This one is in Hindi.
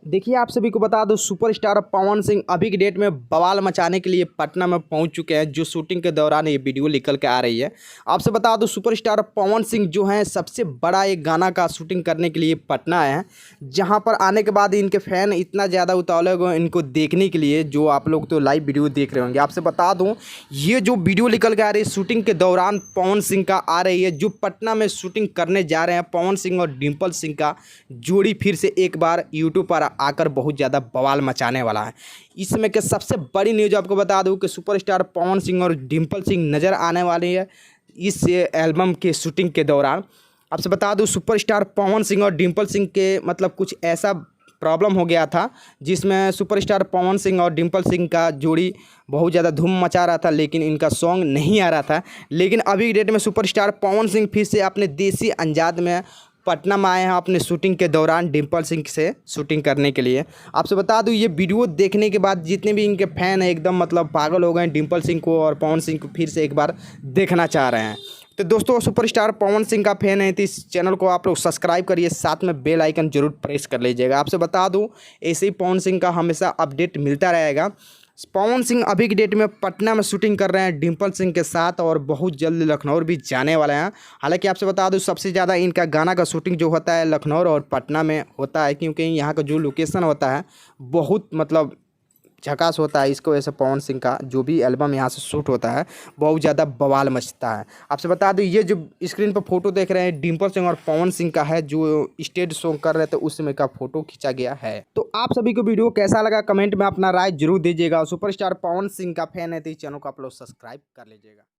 देखिए, आप सभी को बता दो सुपरस्टार पवन सिंह अभी की डेट में बवाल मचाने के लिए पटना में पहुंच चुके हैं, जो शूटिंग के दौरान ये वीडियो निकल के आ रही है। आपसे बता दो सुपरस्टार पवन सिंह जो हैं सबसे बड़ा एक गाना का शूटिंग करने के लिए पटना आए हैं, जहां पर आने के बाद इनके फैन इतना ज़्यादा उतावले हो गए इनको देखने के लिए, जो आप लोग तो लाइव वीडियो देख रहे होंगे। आपसे बता दूँ, ये जो वीडियो निकल के आ रही है शूटिंग के दौरान पवन सिंह का आ रही है, जो पटना में शूटिंग करने जा रहे हैं। पवन सिंह और डिम्पल सिंह का जोड़ी फिर से एक बार यूट्यूब पर आकर बहुत ज़्यादा बवाल मचाने वाला है। इसमें के सबसे बड़ी न्यूज़ आपको बता दूं कि सुपरस्टार पवन सिंह और डिम्पल सिंह नज़र आने वाली है इस एल्बम के शूटिंग के दौरान। आपसे बता दूं सुपरस्टार पवन सिंह और डिम्पल सिंह के मतलब कुछ ऐसा प्रॉब्लम हो गया था, जिसमें सुपरस्टार पवन सिंह और डिम्पल सिंह का जोड़ी बहुत ज़्यादा धूम मचा रहा था, लेकिन इनका सॉन्ग नहीं आ रहा था। लेकिन अभी की डेट में सुपरस्टार पवन सिंह फिर से अपने देसी अंदाज में पटना में आए हैं अपने शूटिंग के दौरान डिम्पल सिंह से शूटिंग करने के लिए। आपसे बता दूं, ये वीडियो देखने के बाद जितने भी इनके फैन हैं एकदम मतलब पागल हो गए हैं, डिम्पल सिंह को और पवन सिंह को फिर से एक बार देखना चाह रहे हैं। तो दोस्तों, सुपरस्टार पवन सिंह का फैन है तो इस चैनल को आप लोग सब्सक्राइब करिए, साथ में बेल आइकन जरूर प्रेस कर लीजिएगा। आपसे बता दूं, ऐसे ही पवन सिंह का हमेशा अपडेट मिलता रहेगा। पवन सिंह अभी की डेट में पटना में शूटिंग कर रहे हैं डिम्पल सिंह के साथ, और बहुत जल्द लखनऊ भी जाने वाले हैं। हालांकि आपसे बता दूं, सबसे ज़्यादा इनका गाना का शूटिंग जो होता है लखनऊ और पटना में होता है, क्योंकि यहाँ का जो लोकेशन होता है बहुत मतलब झकास होता है। इसको वजह से पवन सिंह का जो भी एल्बम यहाँ से शूट होता है बहुत ज़्यादा बवाल मचता है। आपसे बता दूं, ये जो स्क्रीन पर फोटो देख रहे हैं डिम्पल सिंह और पवन सिंह का है, जो स्टेज सॉन्ग कर रहे थे उस समय का फोटो खींचा गया है। तो आप सभी को वीडियो कैसा लगा कमेंट में अपना राय जरूर दीजिएगा। सुपरस्टार पवन सिंह का फैन है तो इस चैनल को आप लोग सब्सक्राइब कर लीजिएगा।